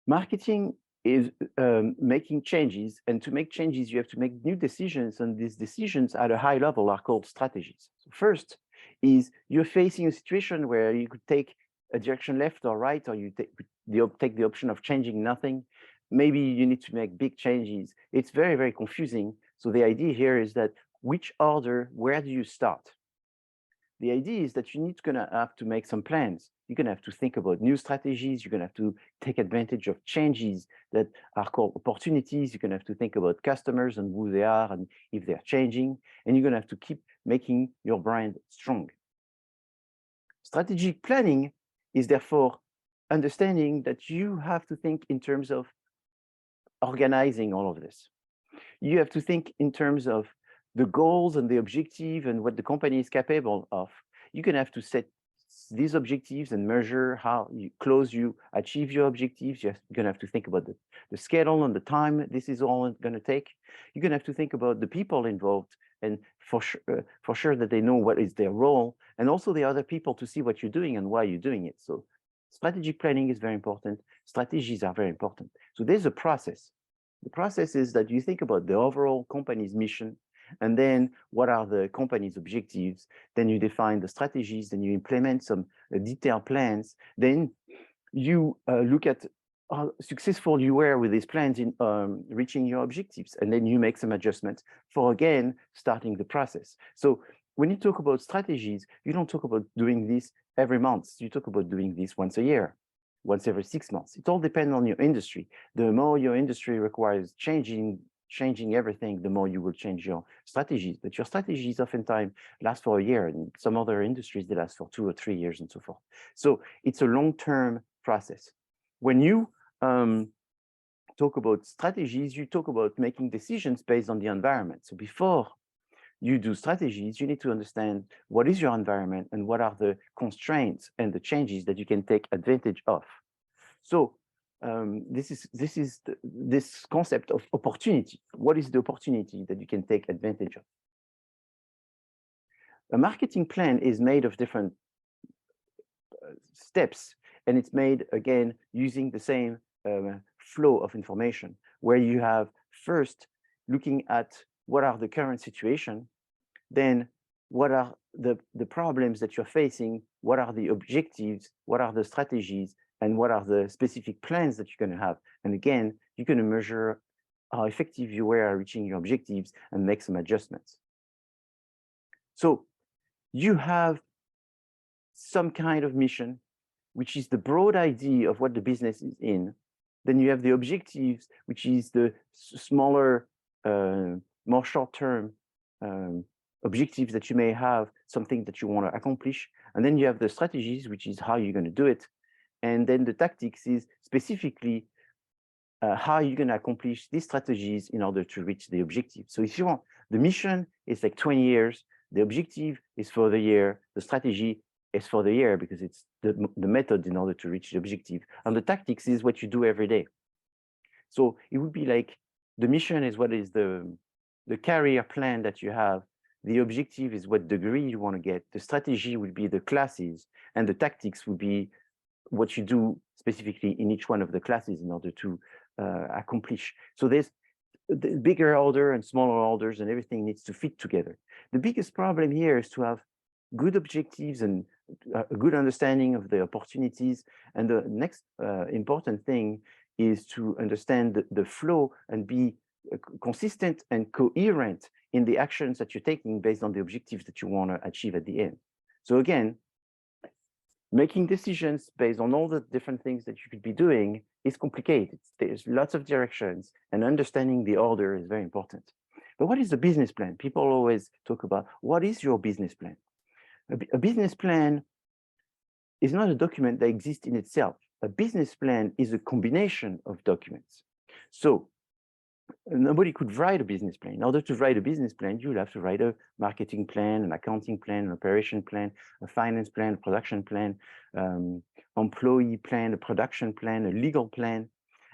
Marketing is making changes, and to make changes, you have to make new decisions, and these decisions at a high level are called strategies. So first is you're facing a situation where you could take a direction left or right, or you take the option of changing nothing. Maybe you need to make big changes. It's very, very confusing. So the idea here is that which order, where do you start? The idea is that you're gonna have to make some plans. You're gonna have to think about new strategies. You're gonna have to take advantage of changes that are called opportunities. You're gonna have to think about customers and who they are and if they're changing. And you're gonna have to keep making your brand strong. Strategic planning is therefore understanding that you have to think in terms of organizing all of this. You have to think in terms of the goals and the objective and what the company is capable of. You're going to have to set these objectives and measure how close you achieve your objectives. You're going to have to think about the schedule and the time this is all going to take. You're going to have to think about the people involved and for sure that they know what is their role, and also the other people to see what you're doing and why you're doing it. So strategic planning is very important. Strategies are very important. So there's a process. The process is that you think about the overall company's mission, and then what are the company's objectives, then you define the strategies, then you implement some detailed plans, then you look at how successful you were with these plans in reaching your objectives, and then you make some adjustments for, again, starting the process. So when you talk about strategies, you don't talk about doing this every month. You talk about doing this once a year, once every 6 months. It all depends on your industry. The more your industry requires changing everything, the more you will change your strategies. But your strategies oftentimes last for a year, and some other industries, they last for 2 or 3 years and so forth. So it's a long-term process. When you talk about strategies, you talk about making decisions based on the environment. So before you do strategies, you need to understand what is your environment and what are the constraints and the changes that you can take advantage of. So this concept of opportunity. What is the opportunity that you can take advantage of? A marketing plan is made of different steps, and it's made, again, using the same flow of information, where you have first looking at what are the current situation, then what are the problems that you're facing, what are the objectives, what are the strategies, and what are the specific plans that you're going to have. And again, you're going to measure how effective you were at reaching your objectives and make some adjustments. So you have some kind of mission, which is the broad idea of what the business is in. Then you have the objectives, which is the smaller, more short-term objectives that you may have, something that you want to accomplish. And then you have the strategies, which is how you're going to do it. And then the tactics is specifically how you're going to accomplish these strategies in order to reach the objective. So if you want, the mission is like 20 years, the objective is for the year, the strategy is for the year because it's the method in order to reach the objective. And the tactics is what you do every day. So it would be like the mission is what is the career plan that you have. The objective is what degree you want to get. The strategy would be the classes, and the tactics would be what you do specifically in each one of the classes in order to accomplish. So there's the bigger order and smaller orders, and everything needs to fit together. The biggest problem here is to have good objectives and a good understanding of the opportunities. And the next important thing is to understand the flow and be consistent and coherent in the actions that you're taking based on the objectives that you want to achieve at the end. So again, making decisions based on all the different things that you could be doing is complicated. There's lots of directions, and understanding the order is very important. But what is a business plan? People always talk about, what is your business plan? A business plan is not a document that exists in itself. A business plan is a combination of documents. So nobody could write a business plan. In order to write a business plan, you'll have to write a marketing plan, an accounting plan, an operation plan, a finance plan, a production plan, employee plan, a production plan, a legal plan,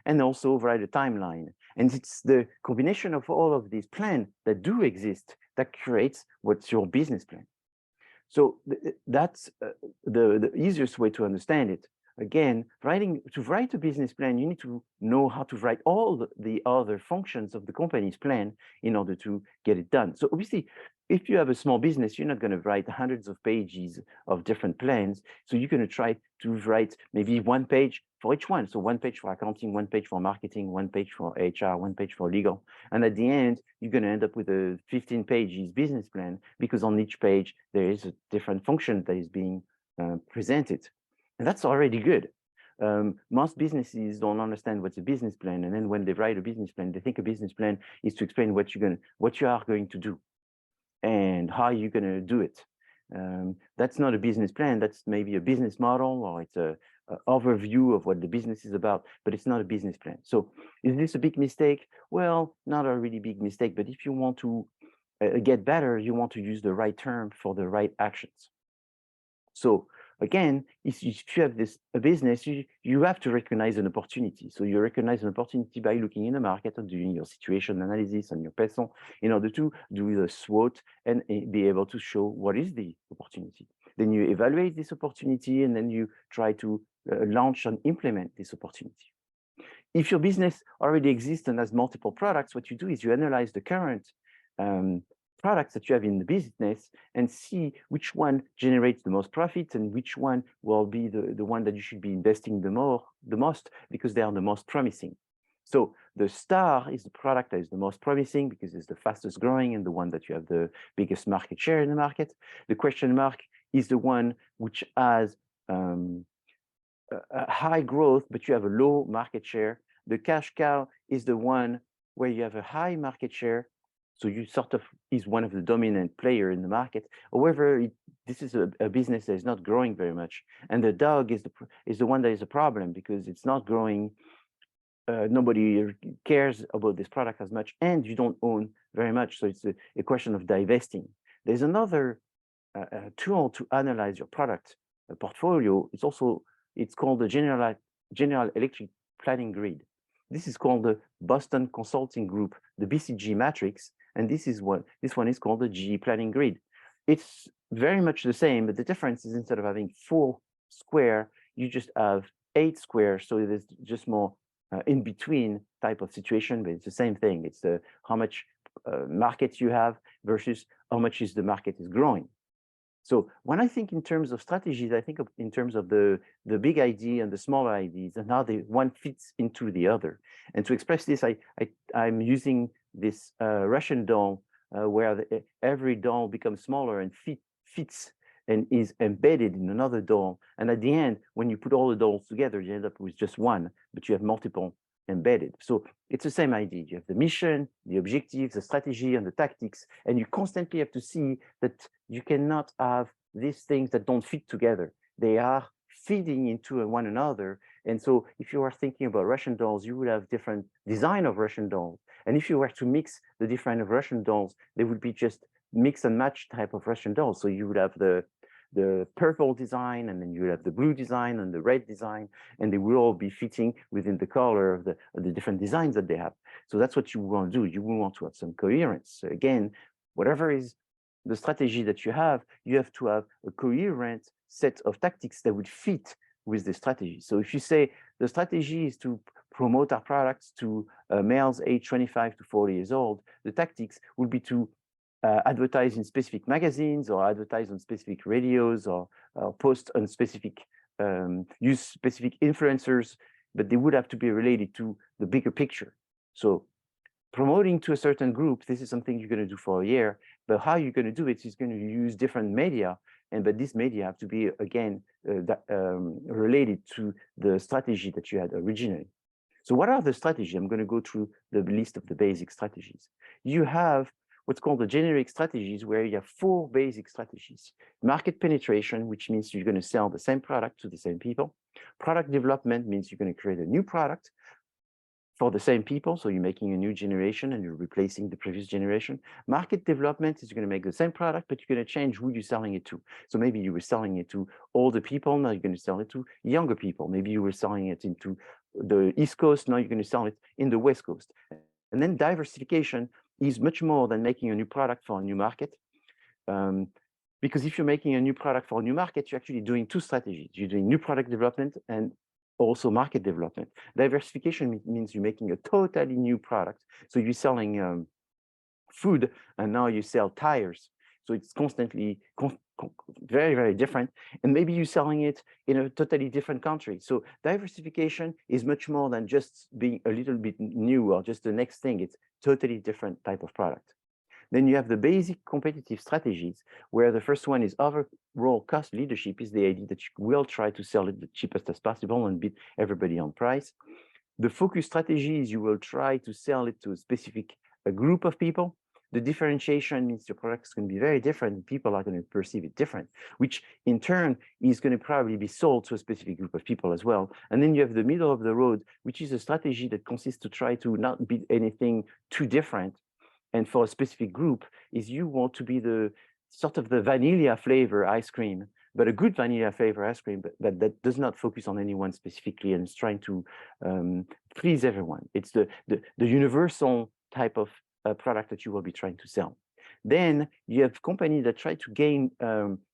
and also write a timeline. And it's the combination of all of these plans that do exist that creates what's your business plan. So that's the easiest way to understand it. again, to write a business plan, you need to know how to write all the other functions of the company's plan in order to get it done. So obviously, if you have a small business, you're not going to write hundreds of pages of different plans. So you're going to try to write maybe one page for each one. So one page for accounting, one page for marketing, one page for HR, one page for legal. And at the end, you're going to end up with a 15 pages business plan, because on each page, there is a different function that is being presented. And that's already good. Most businesses don't understand what's a business plan. And then when they write a business plan, they think a business plan is to explain what you are going to do and how you're going to do it. That's not a business plan. That's maybe a business model, or it's a overview of what the business is about, but it's not a business plan. So is this a big mistake? Well, not a really big mistake, but if you want to get better, you want to use the right term for the right actions. So again, if you have a business, you have to recognize an opportunity. So you recognize an opportunity by looking in the market or doing your situation analysis and your person in order to do the SWOT and be able to show what is the opportunity. Then you evaluate this opportunity, and then you try to launch and implement this opportunity. If your business already exists and has multiple products, what you do is you analyze the current products that you have in the business and see which one generates the most profit and which one will be the one that you should be investing the most, because they are the most promising. So the star is the product that is the most promising because it's the fastest growing and the one that you have the biggest market share in the market. The question mark is the one which has a high growth, but you have a low market share. The cash cow is the one where you have a high market share, so you sort of is one of the dominant player in the market. However, this is a business that is not growing very much, and the dog is the one that is a problem because it's not growing. Nobody cares about this product as much, and you don't own very much, so it's a question of divesting. There's another tool to analyze your product portfolio. It's called the General Electric Planning Grid. This is called the Boston Consulting Group, the BCG matrix, and this one is called the GE Planning Grid. It's very much the same, but the difference is instead of having 4 square, you just have 8 squares. So there's just more in between type of situation, but it's the same thing. It's how much market you have versus how much the market is growing. So when I think in terms of strategies, I think in terms of the big idea and the smaller ideas and how one fits into the other. And to express this, I'm using this Russian doll where every doll becomes smaller and fits and is embedded in another doll. And at the end, when you put all the dolls together, you end up with just one, but you have multiple embedded. So it's the same idea. You have the mission, the objectives, the strategy, and the tactics, and you constantly have to see that you cannot have these things that don't fit together. They are feeding into one another. And so if you are thinking about Russian dolls, you would have different design of Russian dolls. And if you were to mix the different of Russian dolls, they would be just mix and match type of Russian dolls. So you would have the purple design, and then you have the blue design and the red design, and they will all be fitting within the color of the different designs that they have. So that's what you want to do. You will want to have some coherence. So again, whatever is the strategy that you have to have a coherent set of tactics that would fit with the strategy. So if you say the strategy is to promote our products to males aged 25 to 40 years old, the tactics would be to advertise in specific magazines or advertise on specific radios or post on specific, use specific influencers, but they would have to be related to the bigger picture. So promoting to a certain group, this is something you're going to do for a year, but how you're going to do it is going to use different media, but these media have to be, again, related to the strategy that you had originally. So what are the strategies? I'm going to go through the list of the basic strategies. You have what's called the generic strategies, where you have 4 basic strategies. Market penetration, which means you're going to sell the same product to the same people. Product development means you're going to create a new product for the same people. So you're making a new generation and you're replacing the previous generation. Market development is you're going to make the same product, but you're going to change who you're selling it to. So maybe you were selling it to older people, now you're going to sell it to younger people. Maybe you were selling it into the East Coast, now you're going to sell it in the West Coast. And then diversification is much more than making a new product for a new market. Because if you're making a new product for a new market, you're actually doing two strategies. You're doing new product development and also market development. Diversification means you're making a totally new product. So you're selling food, and now you sell tires. So it's constantly very, very different. And maybe you're selling it in a totally different country. So diversification is much more than just being a little bit new or just the next thing. It's totally different type of product. Then you have the basic competitive strategies, where the first one is overall cost leadership, is the idea that you will try to sell it the cheapest as possible and beat everybody on price. The focus strategy is you will try to sell it to a group of people. The differentiation means your product is going to be very different. People are going to perceive it different, which in turn is going to probably be sold to a specific group of people as well. And then you have the middle of the road, which is a strategy that consists to try to not be anything too different. And for a specific group is you want to be the sort of the vanilla flavor ice cream, but a good vanilla flavor ice cream, but that does not focus on anyone specifically and is trying to please everyone. It's the universal type of product that you will be trying to sell. Then you have companies that try to gain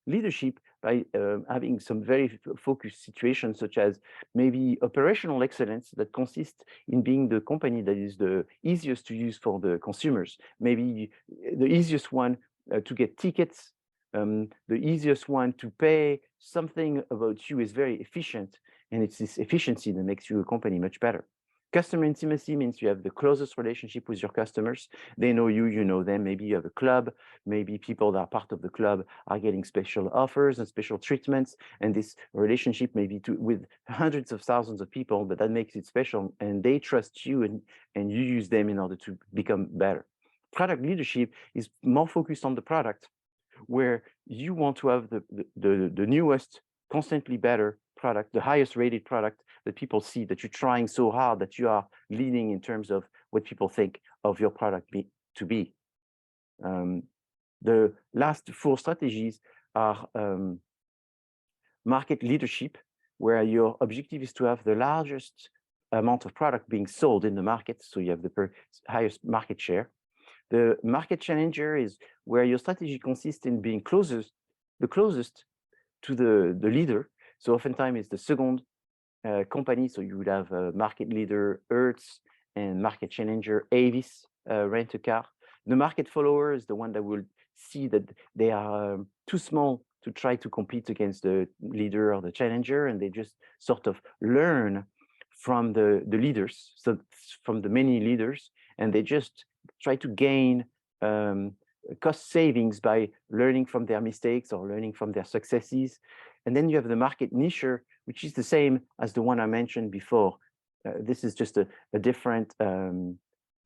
leadership by having some very focused situations, such as maybe operational excellence that consists in being the company that is the easiest to use for the consumers. Maybe the easiest one to get tickets, the easiest one to pay. Something about you is very efficient, and it's this efficiency that makes you a company much better. Customer intimacy means you have the closest relationship with your customers. They know you, you know them. Maybe you have a club. Maybe people that are part of the club are getting special offers and special treatments. And this relationship may be with hundreds of thousands of people, but that makes it special. And they trust you, and you use them in order to become better. Product leadership is more focused on the product, where you want to have the newest, constantly better product, the highest rated product that people see, that you're trying so hard that you are leading in terms of what people think of your product to be. The last four strategies are market leadership, where your objective is to have the largest amount of product being sold in the market, so you have the highest market share. The market challenger is where your strategy consists in being the closest to the leader. So oftentimes it's the second company. So you would have a market leader, Hertz, and market challenger, Avis, Rent-A-Car. The market follower is the one that will see that they are too small to try to compete against the leader or the challenger, and they just sort of learn from the leaders, so from the many leaders, and they just try to gain cost savings by learning from their mistakes or learning from their successes. And then you have the market nicher, which is the same as the one I mentioned before. This is just a different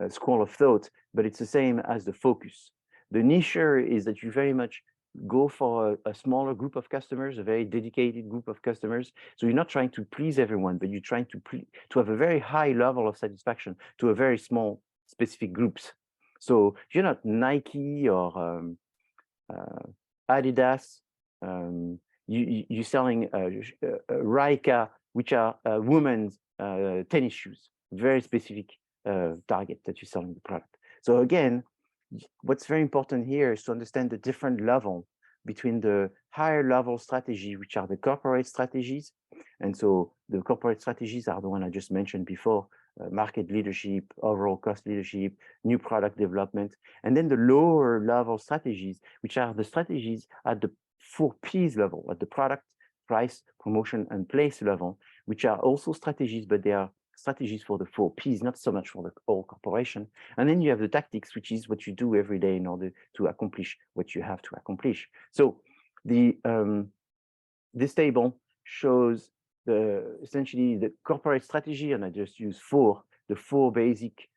school of thought, but it's the same as the focus. The nicher is that you very much go for a smaller group of customers, a very dedicated group of customers. So you're not trying to please everyone, but you're trying to have a very high level of satisfaction to a very small specific groups. So you're not Nike or Adidas. You're selling Rika, which are women's tennis shoes, very specific target that you're selling the product. So again, what's very important here is to understand the different level between the higher level strategy, which are the corporate strategies. And so the corporate strategies are the one I just mentioned before, market leadership, overall cost leadership, new product development, and then the lower level strategies, which are the strategies at the 4 Ps level, at the product, price, promotion, and place level, which are also strategies, but they are strategies for the 4 Ps, not so much for the whole corporation. And then you have the tactics, which is what you do every day in order to accomplish what you have to accomplish. So this table shows essentially the corporate strategy, and I just use the four basic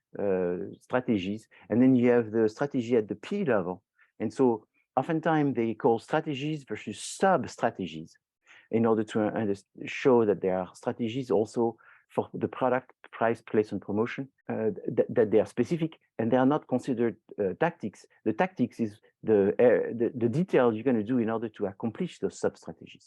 strategies. And then you have the strategy at the P level. And so oftentimes they call strategies versus sub-strategies in order to show that there are strategies also for the product, price, place, and promotion, that they are specific and they are not considered tactics. The tactics is the detail you're going to do in order to accomplish those sub-strategies.